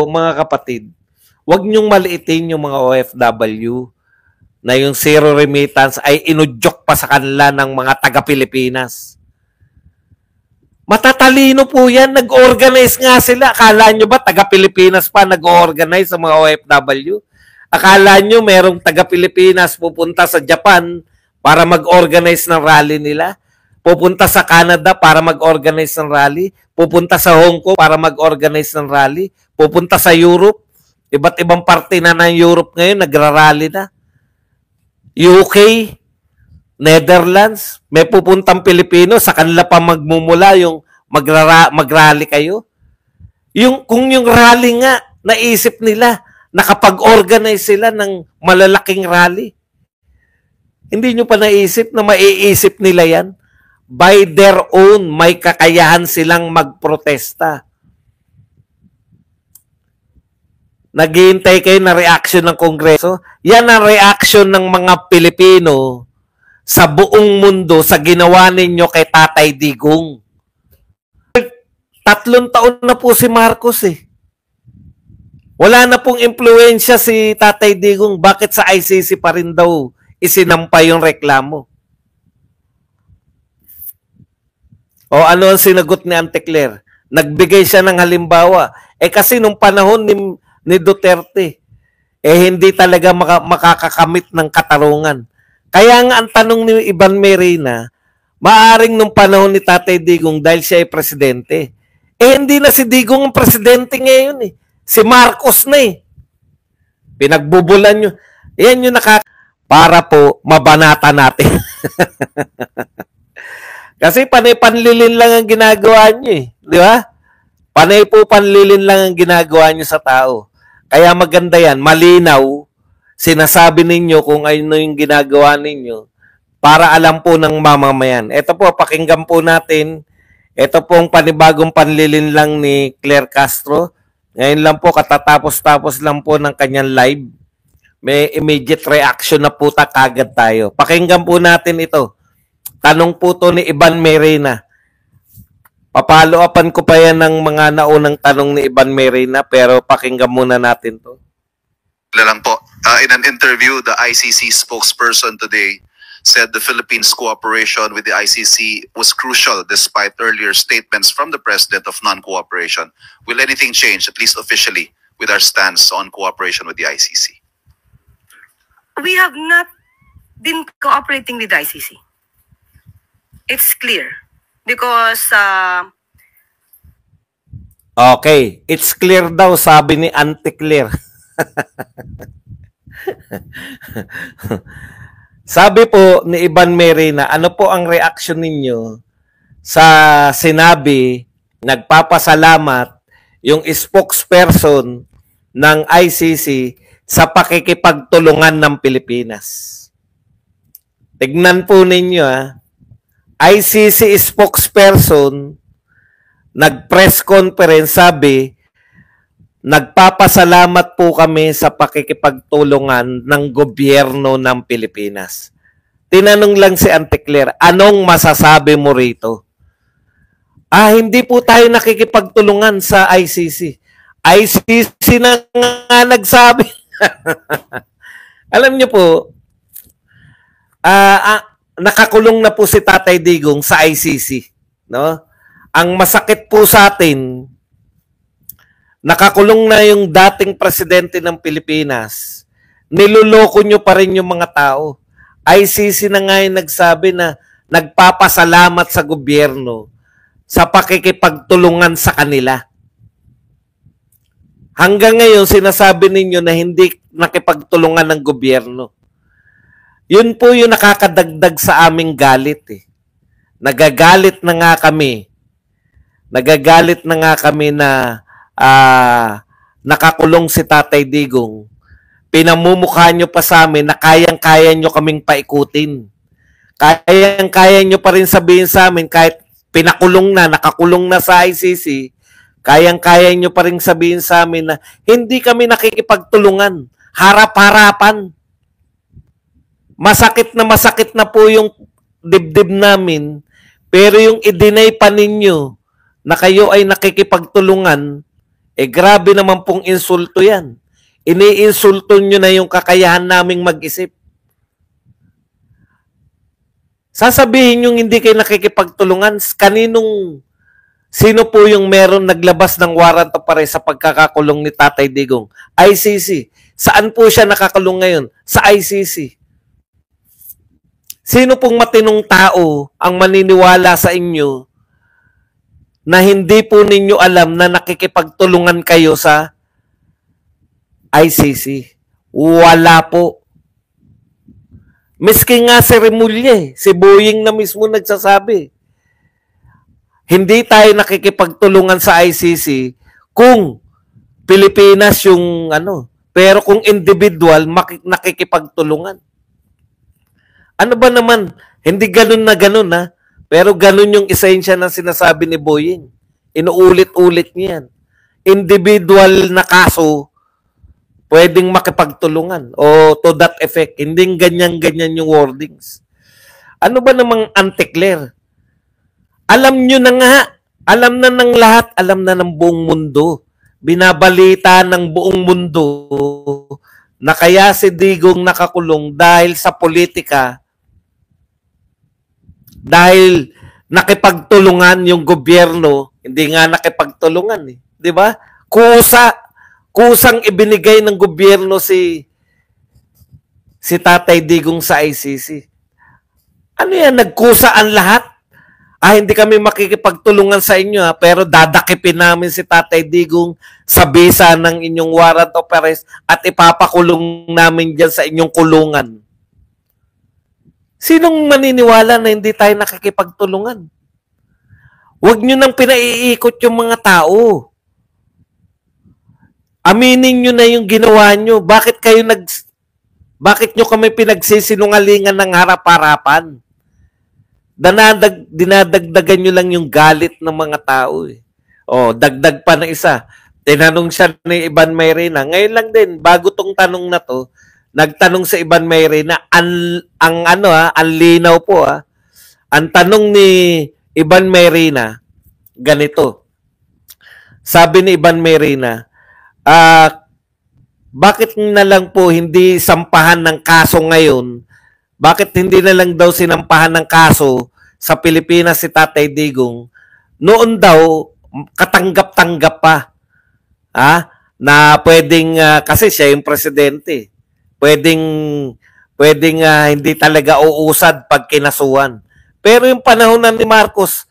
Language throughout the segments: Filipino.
po, mga kapatid, huwag niyong maliitin yung mga OFW na yung zero remittance ay inudyok pa sa kanila ng mga taga-Pilipinas. Matatalino po yan. Nag-organize nga sila. Akala nyo ba taga-Pilipinas pa nag-organize sa mga OFW? Akala nyo merong taga-Pilipinas pupunta sa Japan para mag-organize ng rally nila? Pupunta sa Canada para mag-organize ng rally? Pupunta sa Hong Kong para mag-organize ng rally? Pupunta sa Europe? Iba't ibang parte na ng Europe ngayon nagra-rally na. UK, Netherlands, may pupuntang Pilipino, sa kanila pa magmumula yung mag-rally kayo. Kung yung rally nga, naisip nila, nakapag-organize sila ng malalaking rally. Hindi nyo pa naisip na maiisip nila yan? By their own, may kakayahan silang magprotesta. Naghihintay kayo na reaction ng Kongreso. Yan ang reaction ng mga Pilipino sa buong mundo sa ginawa ninyo kay Tatay Digong. 3 taon na po si Marcos eh. Wala na pong impluensya si Tatay Digong. Bakit sa ICC pa rin daw isinampa yung reklamo? O ano ang sinagot ni Auntie Claire? Nagbigay siya ng halimbawa. Kasi nung panahon ni Duterte, hindi talaga makakakamit ng katarungan. Kaya nga ang tanong ni Ivan Merina, maaring nung panahon ni Tatay Digong dahil siya ay presidente, hindi na si Digong ang presidente ngayon eh. Si Marcos na eh. Pinagbubulan nyo. Yan yung para po mabanata natin. Kasi panay panlilin lang ang ginagawa nyo eh. Di ba? Panay po panlilin lang ang ginagawa nyo sa tao. Kaya maganda yan, malinaw, sinasabi ninyo kung ano yung ginagawa ninyo para alam po ng mamamayan. Ito po, pakinggan po natin. Ito po ang panibagong panlilin lang ni Claire Castro. Ngayon lang po, katatapos-tapos lang po ng kanyang live. May immediate reaction na po kagad tayo. Pakinggan po natin ito. Tanong po to ni Ivan Merina. Papalo-upan ko pa yan ng mga naunang tanong ni Ivan Merina, pero pakinggan muna natin to. Lang po. In an interview, the ICC spokesperson today said the Philippines' cooperation with the ICC was crucial despite earlier statements from the president of non-cooperation. Will anything change, at least officially, with our stance on cooperation with the ICC? We have not been cooperating with the ICC. It's clear. Because, okay. It's clear daw, sabi ni Auntie Claire. Sabi po ni Ivan Merina, ano po ang reaction ninyo sa sinabi, nagpapasalamat yung spokesperson ng ICC sa pakikipagtulungan ng Pilipinas? Tignan po ninyo ICC spokesperson nag-press conference, sabi, nagpapasalamat po kami sa pakikipagtulungan ng gobyerno ng Pilipinas. Tinanong lang si Auntie Claire, anong masasabi mo rito? Hindi po tayo nakikipagtulungan sa ICC. ICC na nga nagsabi. Alam niyo po, nakakulong na po si Tatay Digong sa ICC, no? Ang masakit po sa atin, nakakulong na yung dating presidente ng Pilipinas. Niloloko nyo pa rin yung mga tao. ICC na nga yung nagsabi na nagpapasalamat sa gobyerno sa pakikipagtulungan sa kanila. Hanggang ngayon, sinasabi ninyo na hindi nakipagtulungan ng gobyerno. Yun po yung nakakadagdag sa aming galit eh. Nagagalit na nga kami. Nagagalit na nga kami na nakakulong si Tatay Digong. Pinamumukha nyo pa sa amin na kayang-kaya nyo kaming paikutin. Kayang-kaya nyo pa rin sabihin sa amin kahit pinakulong na, nakakulong na sa ICC, kayang-kaya nyo pa rin sabihin sa amin na hindi kami nakikipagtulungan. Harap-harapan. Masakit na po yung dibdib namin, pero yung i-deny pa ninyo na kayo ay nakikipagtulungan, grabe naman pong insulto yan. Iniinsulto nyo na yung kakayahan naming mag-isip. Sasabihin yung hindi kayo nakikipagtulungan, sino po yung meron naglabas ng warrant of arrest sa pagkakakulong ni Tatay Digong? ICC. Saan po siya nakakulong ngayon? Sa ICC. Sino pong matinong tao ang maniniwala sa inyo na hindi po ninyo alam na nakikipagtulungan kayo sa ICC? Wala po. Miski nga si Remulla, si Boying na mismo nagsasabi, hindi tayo nakikipagtulungan sa ICC kung Pilipinas yung pero kung individual, nakikipagtulungan. Ano ba naman? Hindi ganun na ganun, ha? Pero ganun yung esensya ng sinasabi ni Boying. Inuulit-ulit niyan. Individual na kaso, pwedeng makipagtulungan. O to that effect. Hindi ganyan-ganyan yung wordings. Ano ba namang anti-clear? Alam nyo na nga. Alam na ng lahat. Alam na ng buong mundo. Binabalita ng buong mundo na kaya si Digong nakakulong dahil sa politika, dahil nakipagtulungan yung gobyerno, hindi nga nakipagtulungan, di ba? Kusang ibinigay ng gobyerno si Tatay Digong sa ICC. Ano yan? Nagkusa ang lahat? Hindi kami makikipagtulungan sa inyo, pero dadakipin namin si Tatay Digong sa bisa ng inyong warrant of arrest at ipapakulong namin dyan sa inyong kulungan. Sinong maniniwala na hindi tayo nakikipagtulungan? Huwag nyo nang pinaiikot yung mga tao. Aminin nyo na yung ginawa nyo. Bakit nyo kami pinagsisinungalingan ng harap-harapan? Dinadagdagan nyo lang yung galit ng mga tao. Dagdag pa na isa. Tinanong siya ni Ivan Mayrina. Ngayon lang din, bago tong tanong na to, nagtanong sa Ivan Mayrina, ang linaw po. Ang tanong ni Ivan Mayrina, ganito. Sabi ni Ivan Mayrina, bakit na lang po hindi sampahan ng kaso ngayon? Bakit hindi na lang daw sinampahan ng kaso sa Pilipinas si Tatay Digong? Noon daw, katanggap-tanggap pa. Na pwedeng, kasi siya yung presidente. Pwedeng hindi talaga uusad pag kinasuhan. Pero yung panahon ni Marcos,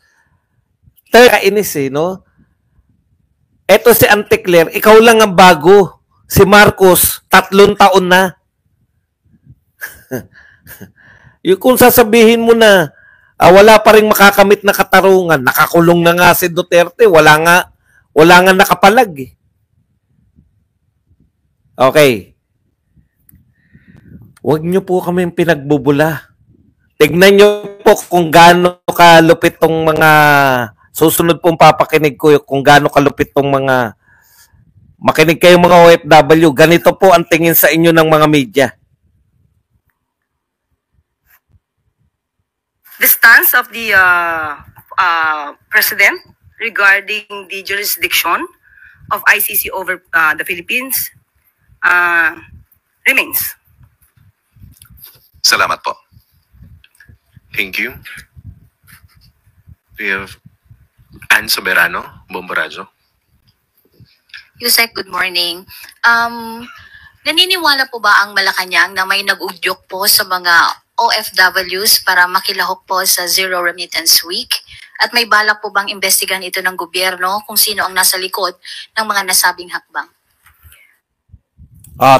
kainis no? Eto si Anticler, ikaw lang ang bago. Si Marcos, 3 taon na. Yung kung sasabihin mo na wala pa rin makakamit na katarungan, nakakulong na nga si Duterte, wala nga nakapalag. Okay. Huwag nyo po kaming pinagbubula. Tignan nyo po kung gaano kalupit tong mga susunod pong papakinig ko, kung gaano kalupit tong mga makinig kayo mga OFW. Ganito po ang tingin sa inyo ng mga media. The stance of the President regarding the jurisdiction of ICC over the Philippines remains. Salamat po. Thank you. We have Ann Soberano, Bomborazo. Yusek, good morning. Naniniwala po ba ang Malacanang na may nag-udyok po sa mga OFWs para makilahok po sa Zero Remittance Week? At may balak po bang imbestigahan ito ng gobyerno kung sino ang nasa likod ng mga nasabing hakbang?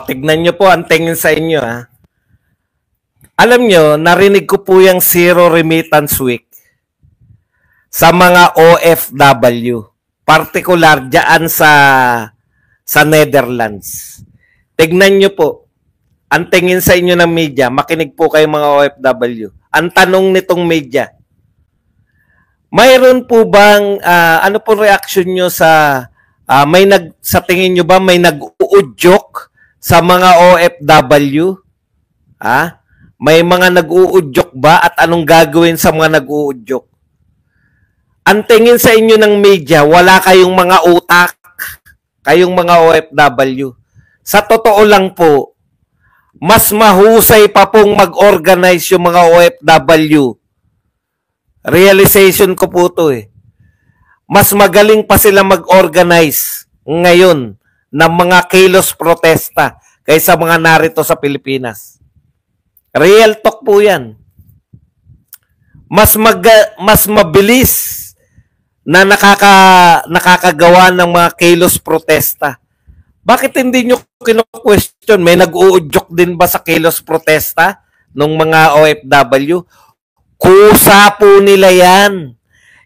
Tignan nyo po ang tingin sa inyo. Alam nyo, narinig ko po yung Zero Remittance Week sa mga OFW. Particular dyan sa Netherlands. Tignan nyo po. Ang tingin sa inyo ng media, makinig po kayo mga OFW. Ang tanong nitong media, mayroon po bang, ano po reaction nyo sa tingin nyo ba may nag-uudyok sa mga OFW? May mga nag-uudyok ba at anong gagawin sa mga nag-uudyok? Ang tingin sa inyo ng media, wala kayong mga utak. kayong mga OFW. Sa totoo lang po, mas mahusay pa pong mag-organize yung mga OFW. Realization ko po to eh. Mas magaling pa sila mag-organize ngayon ng mga kilos protesta kaysa mga narito sa Pilipinas. Real talk po yan. Mas mabilis na nakakagawa ng mga kilos protesta. Bakit hindi nyo kino-question? May nag-uudyok din ba sa kilos protesta ng mga OFW? Kusa po nila yan.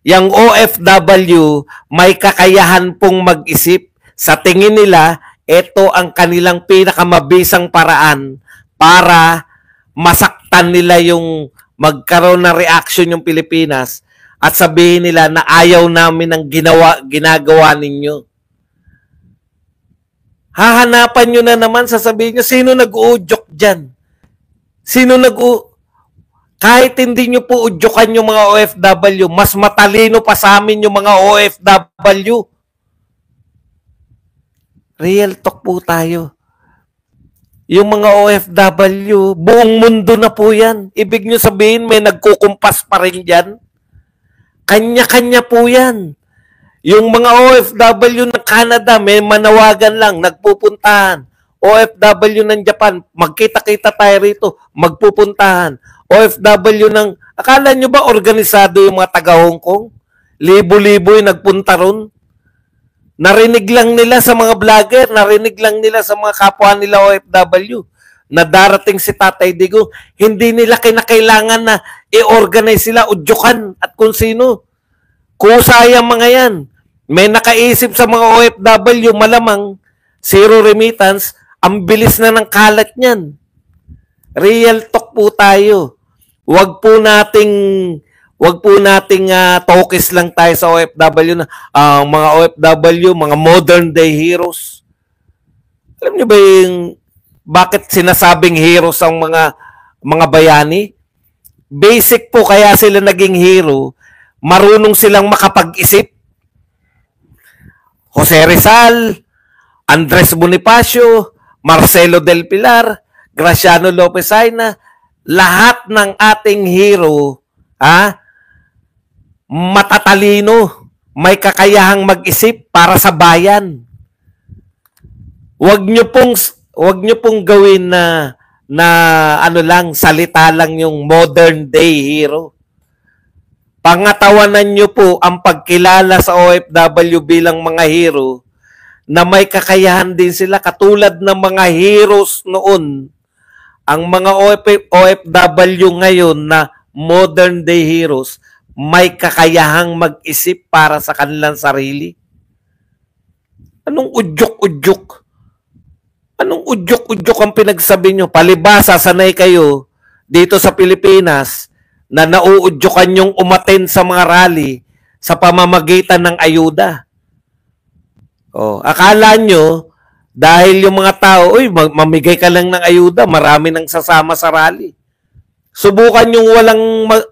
Yang OFW may kakayahan pong mag-isip. Sa tingin nila, ito ang kanilang pinakamabisang paraan para masaktan nila yung magkaroon ng reaction yung Pilipinas at sabihin nila na ayaw namin ng ginagawa ninyo. Hahanapan nyo na naman, sasabihin nyo, sino nag-uudyok dyan? Kahit hindi nyo po udyokan yung mga OFW, mas matalino pa sa amin yung mga OFW. Real talk po tayo. Yung mga OFW, buong mundo na po yan. Ibig nyo sabihin, may nagkukumpas pa rin dyan. Kanya-kanya po yan. Yung mga OFW ng Canada, may manawagan lang, nagpupuntahan. OFW ng Japan, magkita-kita tayo rito, magpupuntahan. OFW ng, akala nyo ba organisado yung mga taga-Hong Kong? Libo-libo yung nagpunta ron. Narinig lang nila sa mga vlogger, narinig lang nila sa mga kapwa nila OFW na darating si Tatay Digong. Hindi nila kinakailangan na i-organize sila, udyukan at kung sino. Kusayang mga yan. May nakaisip sa mga OFW, malamang zero remittance, ang bilis na ng kalat niyan. Real talk po tayo. Wag po nating tokis lang tayo sa OFW na mga OFW, mga modern day heroes. Alam niyo ba yung bakit sinasabing heroes ang mga bayani? Basic po kaya sila naging hero, marunong silang makapag-isip. Jose Rizal, Andres Bonifacio, Marcelo del Pilar, Graciano Lopez Aina, lahat ng ating hero, matatalino, may kakayahang mag-isip para sa bayan. Huwag niyo pong gawin na salita lang yung modern day hero. Pangatawanan niyo po ang pagkilala sa OFW bilang mga hero na may kakayahan din sila katulad ng mga heroes noon. Ang mga OFW ngayon na modern day heroes, may kakayahang mag-isip para sa kanilang sarili. Anong udyok-udyok? Anong udyok-udyok ang pinagsabi nyo? Palibasa, sanay kayo dito sa Pilipinas na nauudyokan yung umaten sa mga rally sa pamamagitan ng ayuda. Akala nyo, dahil yung mga tao, mamigay ka lang ng ayuda, marami nang sasama sa rally. Subukan yung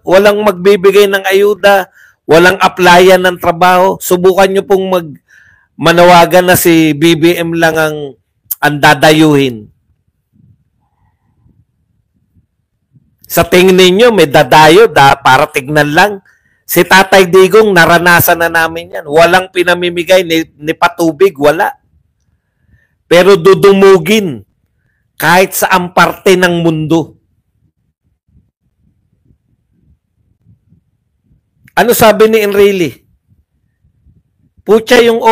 walang magbibigay ng ayuda, walang applyan ng trabaho. Subukan nyo pong manawagan na si BBM lang ang dadayuhin. Sa tingin ninyo, may dadayo para tignan lang. Si Tatay Digong, naranasan na namin yan. Walang pinamimigay ni patubig, wala. Pero dudumugin kahit saang parte ng mundo. Ano sabi ni Enrile? Pucha yung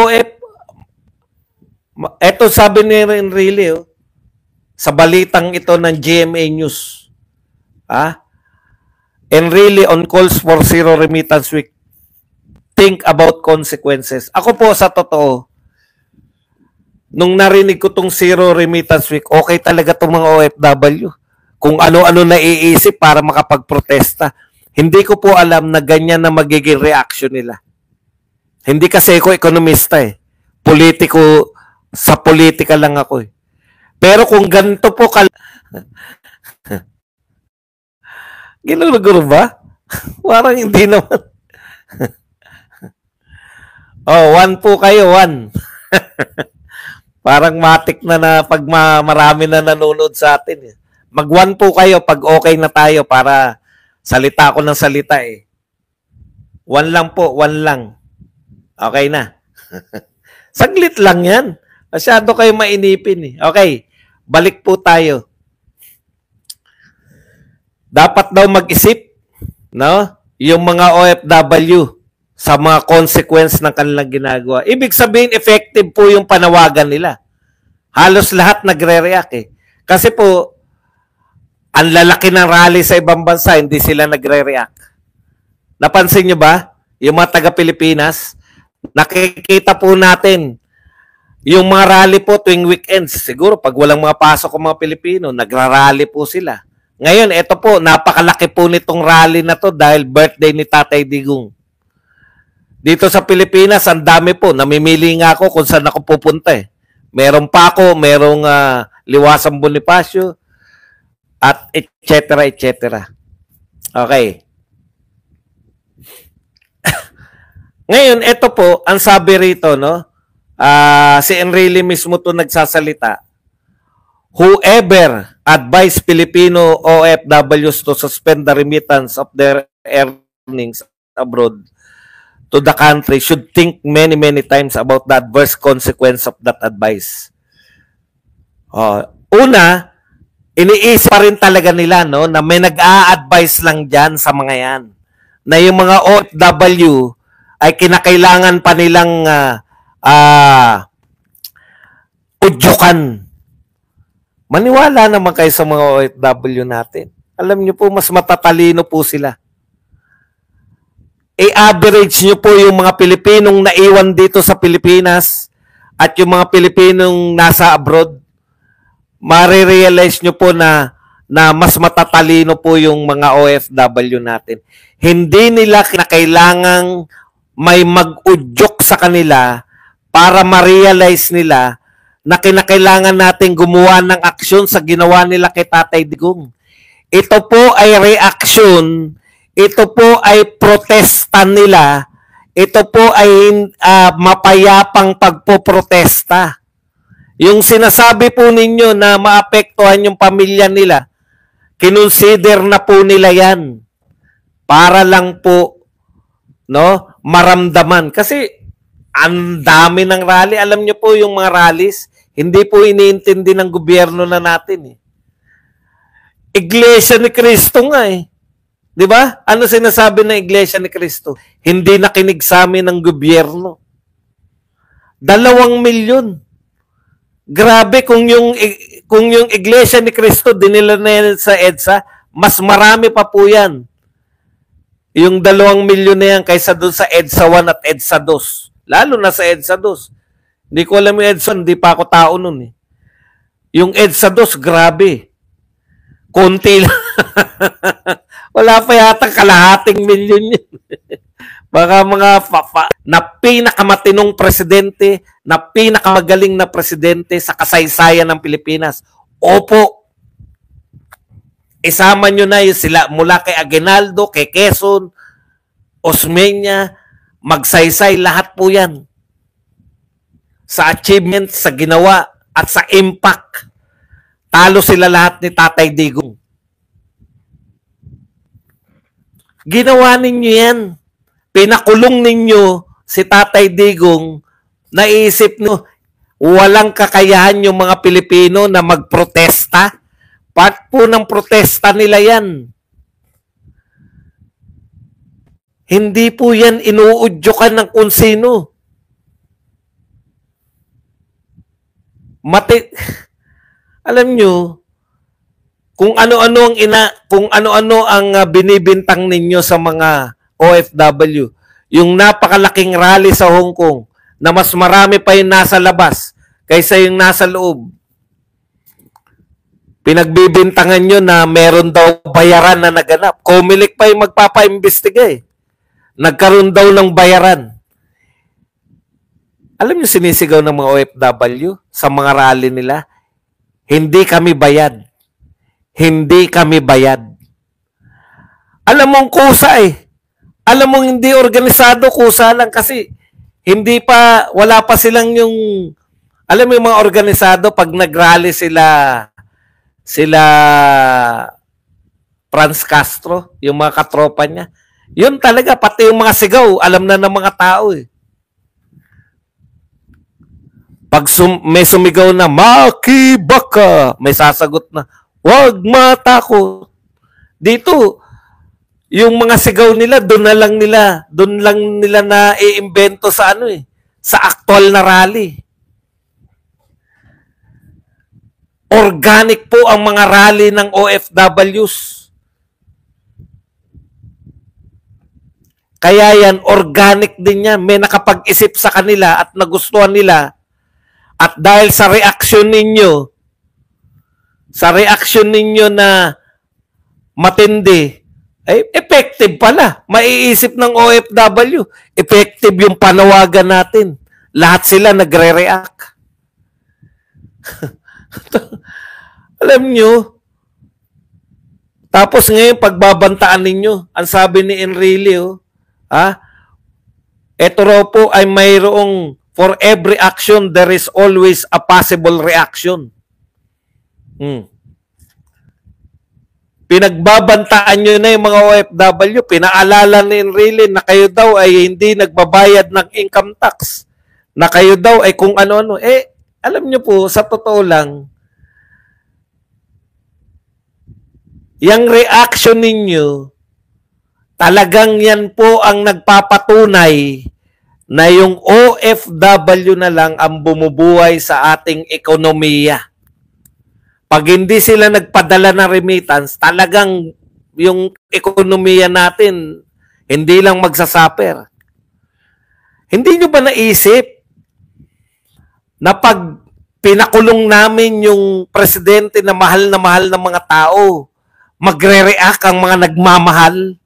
eto sabi ni Enrile, sa balitang ito ng GMA News. Enrile on calls for zero remittance week. Think about consequences. Ako po sa totoo, nung narinig ko tong zero remittance week, okay talaga tong mga OFW. Kung ano-ano naiisip para makapagprotesta. Hindi ko po alam na ganyan na magiging reaction nila. Hindi kasi ako ekonomista eh. Sa politika lang ako eh. Pero kung ganito po ginuguro ba? Parang hindi naman. 1 po kayo, 1. Parang matik na pag marami na nanonood sa atin. Mag-1 po kayo pag okay na tayo para salita ako ng salita eh. 1 lang po, 1 lang. Okay na. Saglit lang yan. Masyado kayo mainipin eh. Okay, balik po tayo. Dapat daw mag-isip, no? Yung mga OFW sa mga consequence ng kanilang ginagawa. Ibig sabihin, effective po yung panawagan nila. Halos lahat nagre-react eh. Kasi po, ang lalaki ng rally sa ibang bansa, hindi sila nagre-react. Napansin nyo ba? Yung mga taga-Pilipinas, nakikita po natin yung mga rally po tuwing weekends. Siguro pag walang mga pasok ng mga Pilipino, nagra-rally po sila. Ngayon, ito po, napakalaki po nitong rally na to dahil birthday ni Tatay Digong. Dito sa Pilipinas, ang dami po. Namimili nga ako kung saan ako pupunta eh. Merong Paco, merong Liwasang Bonifacio, at etc. etc. Okay. Ngayon, ito po, ang sabi rito, no? Si Enrile mismo to nagsasalita. Whoever advise Filipino OFWs to suspend the remittance of their earnings abroad to the country should think many, many times about the adverse consequence of that advice. Una, iniisip pa rin talaga nila, no, na may nag-a-advise lang dyan sa mga yan. Na yung mga OFW ay kinakailangan pa nilang udyukan. Maniwala naman kayo sa mga OFW natin. Alam nyo po, mas matatalino po sila. I-average nyo po yung mga Pilipinong naiwan dito sa Pilipinas at yung mga Pilipinong nasa abroad. Marirealize nyo po na mas matatalino po yung mga OFW natin. Hindi nila kinakailangang may mag-udyok sa kanila para ma-realize nila na kinakailangan natin gumawa ng aksyon sa ginawa nila kay Tatay Digong. Ito po ay reaksyon, ito po ay protesta nila, ito po ay mapayapang pagpoprotesta. Yung sinasabi po ninyo na maapektuhan yung pamilya nila, kinonsider na po nila yan para lang po, no, maramdaman. Kasi ang dami ng rally. Alam nyo po yung mga rallies, hindi po iniintindi ng gobyerno na natin eh. Iglesia ni Cristo nga eh. Di ba? Ano sinasabi ng Iglesia ni Cristo? Hindi nakinig sa amin ng gobyerno. 2 milyon. Grabe kung yung Iglesia ni Cristo dinila na yan sa EDSA, mas marami pa po yan. Yung 2 milyon na yan kaysa doon sa EDSA 1 at EDSA 2. Lalo na sa EDSA 2. Hindi ko alam yung EDSA, hindi pa ako tao nun eh. Yung EDSA 2, grabe. Konti lang. Wala pa yata kalahating milyon yun. Baka mga na pinakamatinong presidente, na pinakamagaling na presidente sa kasaysayan ng Pilipinas. Opo. Isama nyo na yung sila mula kay Aguinaldo, kay Quezon, Osmeña, magsaysay, lahat po yan. Sa achievement, sa ginawa, at sa impact. Talo sila lahat ni Tatay Digong. Ginawa ninyo yan. Pinakulong ninyo si Tatay Digong, naisip nyo, walang kakayahan yung mga Pilipino na magprotesta. Part po ng protesta nila yan. Hindi po yan inuudyokan ng kung sino. Alam nyo, kung ano-ano ang binibintang ninyo sa mga OFW, yung napakalaking rally sa Hong Kong na mas marami pa yung nasa labas kaysa yung nasa loob. Pinagbibintangan nyo na meron daw bayaran na naganap. Comelec pa yung magpapa-imbestiga eh. Nagkaroon daw ng bayaran. Alam niyo sinisigaw ng mga OFW sa mga rally nila? Hindi kami bayad. Hindi kami bayad. Alam mong kusa eh. Alam mong hindi organisado, kusa lang kasi wala pa silang yung Alam mo yung mga organisado, pag nag-rally sila Franz Castro, yung mga katropa niya, yun talaga, pati yung mga sigaw, alam na ng mga tao eh. Pag may sumigaw na, Makibaka, may sasagot na, wag matakot. Dito, yung mga sigaw nila, doon lang nila na i-invento sa ano eh, sa actual na rally. Organic po ang mga rally ng OFWs. Kaya yan, organic din yan. May nakapag-isip sa kanila at nagustuhan nila. At dahil sa reaksyon ninyo na matindi, ay effective pala. Maiisip ng OFW. Effective yung panawagan natin. Lahat sila nagre-react. Alam nyo, tapos ngayon pagbabantaan ninyo, ang sabi ni Enrile, ito raw po ay mayroong for every action, there is always a possible reaction. Pinagbabantaan nyo na yung mga OFW, pinaalala ni Enrile na kayo daw ay hindi nagbabayad ng income tax, na kayo daw ay kung ano-ano. Alam nyo po, sa totoo lang, yung reaction ninyo, talagang yan po ang nagpapatunay na yung OFW na lang ang bumubuhay sa ating ekonomiya. Pag hindi sila nagpadala ng remittance, talagang yung ekonomiya natin hindi lang magsasuffer. Hindi nyo ba naisip na pag pinakulong namin yung presidente na mahal ng mga tao, magre-react ang mga nagmamahal?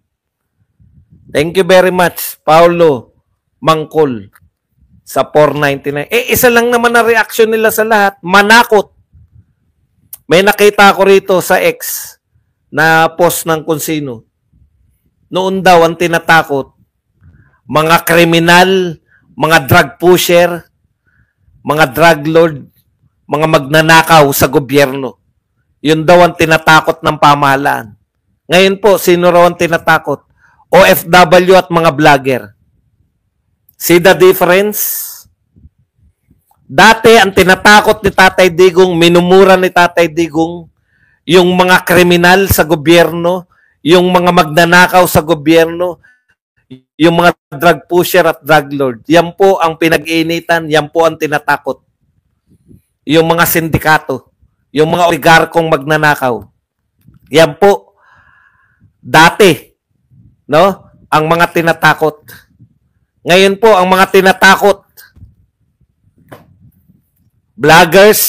Thank you very much, Paulo Mangkol sa 499. Isa lang naman na reaction nila sa lahat, manakot. May nakita ko rito sa X na post ng kung sino. Noon daw ang tinatakot, mga kriminal, mga drug pusher, mga drug lord, mga magnanakaw sa gobyerno. Yun daw ang tinatakot ng pamahalaan. Ngayon po, sino raw ang tinatakot? OFW at mga vlogger. See the difference? Dati, ang tinatakot ni Tatay Digong, minumura ni Tatay Digong, yung mga kriminal sa gobyerno, yung mga magnanakaw sa gobyerno, yung mga drug pusher at drug lord. Yan po ang pinag-iinitan, yan po ang tinatakot. Yung mga sindikato, yung mga oligarkong magnanakaw. Yan po, dati, no? Ang mga tinatakot. Ngayon po, ang mga tinatakot, vloggers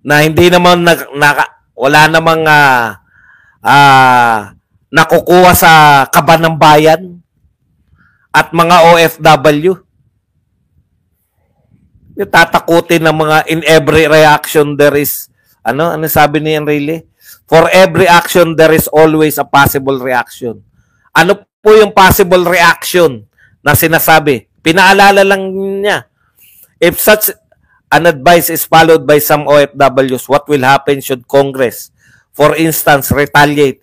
na hindi naman wala namang nakukuha sa kaban ng bayan at mga OFW. Yung tatakutin ng mga in every reaction there is ano sabi ni Enrile? For every action there is always a possible reaction. Ano po yung possible reaction na sinasabi? Pinaalala lang niya. If such an advice is followed by some OFWs, what will happen should Congress, for instance, retaliate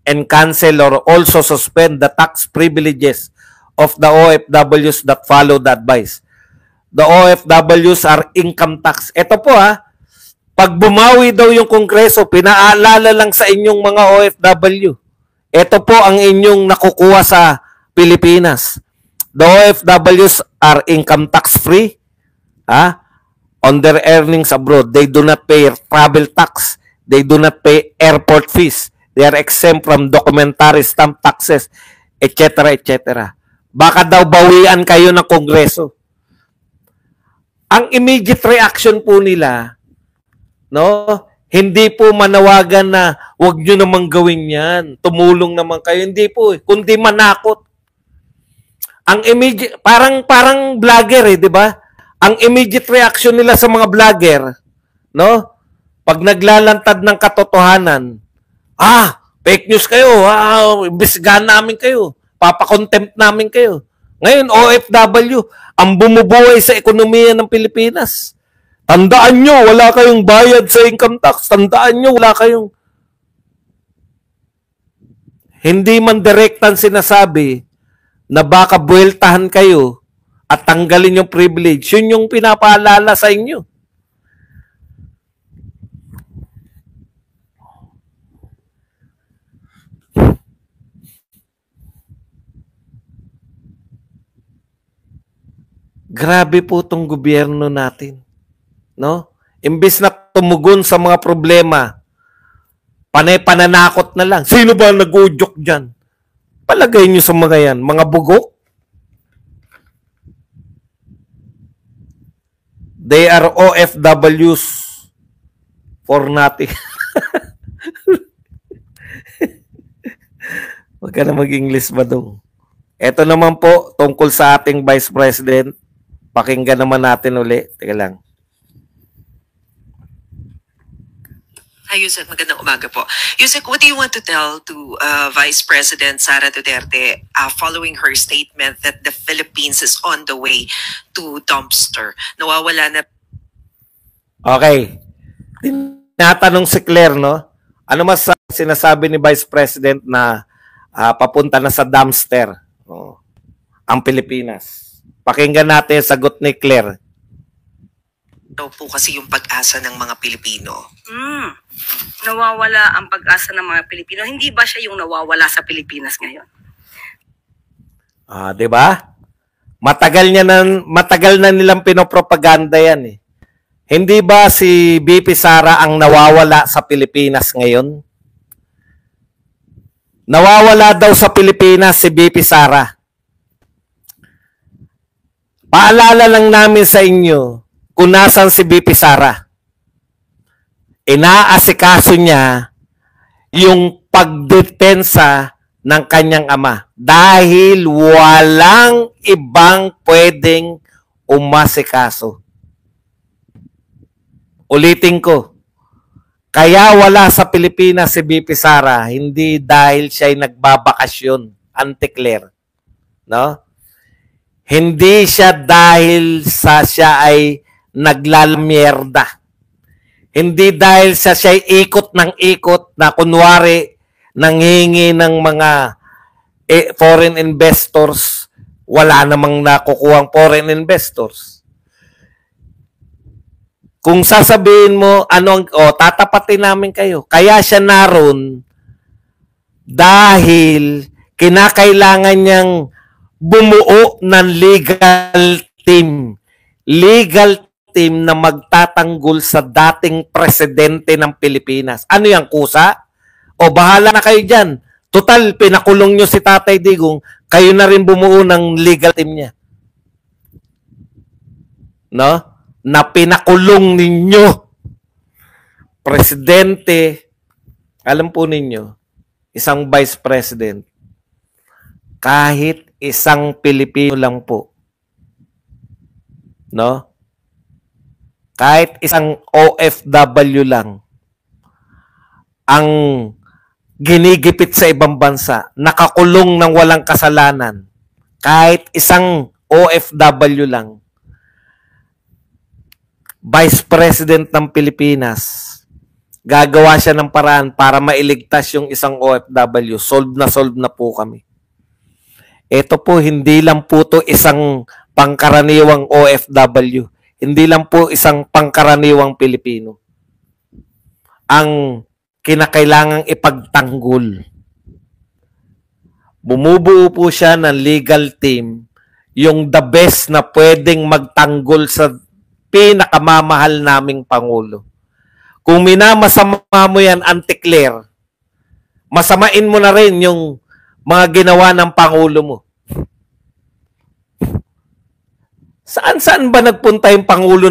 and cancel or also suspend the tax privileges of the OFWs that follow the advice? The OFWs are income tax. Ito po pag bumawi daw yung Kongreso, pinaalala lang sa inyong mga OFW. Ito po ang inyong nakukuha sa Pilipinas. The OFWs are income tax free on their earnings abroad. They do not pay travel tax. They do not pay airport fees. They are exempt from documentary stamp taxes, etc., etc. Baka daw bawian kayo ng Kongreso. Ang immediate reaction po nila, no? Hindi po manawagan na wag nyo namang gawin yan. Tumulong naman kayo. Hindi po kundi manakot. Ang immediate, parang vlogger di ba? Ang immediate reaction nila sa mga vlogger, no? Pag naglalantad ng katotohanan, fake news kayo, imbestigahan namin kayo, papakontempt namin kayo. Ngayon, OFW, ang bumubuhay sa ekonomiya ng Pilipinas. Tandaan nyo, wala kayong bayad sa income tax. Tandaan nyo, wala kayong... Hindi man direktang sinasabi na baka buweltahan kayo at tanggalin yung privilege. Yun yung pinapaalala sa inyo. Grabe po tong gobyerno natin. No? Imbes na tumugon sa mga problema, panay-pananakot na lang. Sino ba nag-udyok dyan? Palagay nyo sa mga yan. Mga bugok? They are OFWs for nothing. Huwag ka na mag-English ba dong? Ito naman po, tungkol sa ating Vice President. Pakinggan naman natin uli. Teka lang. Hi, Yusek. Magandang umaga po. Yusek, what do you want to tell to Vice President Sara Duterte following her statement that the Philippines is on the way to dumpster? Nawawala na... Okay. Tinatanong si Claire, no? Ano mas sinasabi ni Vice President na papunta na sa dumpster ang Pilipinas? Pakinggan natin sagot ni Claire. Daw po kasi yung pag-asa ng mga Pilipino. Nawawala ang pag-asa ng mga Pilipino. Hindi ba siya yung nawawala sa Pilipinas ngayon? 'Di ba? Matagal na nilang pinopropaganda 'yan eh. Hindi ba si BP Sara ang nawawala sa Pilipinas ngayon? Nawawala daw sa Pilipinas si BP Sara. Paalala lang namin sa inyo kung nasan si BP Sara. Inaasikaso niya yung pagdepensa ng kanyang ama dahil walang ibang pwedeng umasikaso. Ulitin ko, kaya wala sa Pilipinas si BP Sara, hindi dahil siya'y nagbabakasyon, Auntie Claire. No? Hindi siya dahil siya ay naglalamierda. Hindi dahil siya'y ikot ng ikot na kunwari nanghingi ng mga foreign investors, wala namang nakukuhang foreign investors. Kung sasabihin mo, tatapatin namin kayo. Kaya siya naroon dahil kinakailangan niyang bumuo ng legal team. Legal team na magtatanggol sa dating presidente ng Pilipinas. Ano yan, kusa? O bahala na kayo dyan. Total, pinakulong nyo si Tatay Digong, kayo na rin bumuo ng legal team niya. No? Na pinakulong ninyo. Presidente, alam po ninyo, isang vice president, kahit isang Pilipino lang po. No? Kahit isang OFW lang ang ginigipit sa ibang bansa, nakakulong ng walang kasalanan. Kahit isang OFW lang. Vice President ng Pilipinas, gagawa siya ng paraan para mailigtas yung isang OFW. Solve na po kami. Ito po, hindi lang po to isang pangkaraniwang OFW. Hindi lang po isang pangkaraniwang Pilipino. Ang kinakailangang ipagtanggol. Bumubuo po siya ng legal team, yung the best na pwedeng magtanggol sa pinakamamahal naming Pangulo. Kung minamasama mo yan, Auntie Claire, masamain mo na rin yung mga ginawa ng Pangulo mo. Saan ba nagpunta yung Pangulo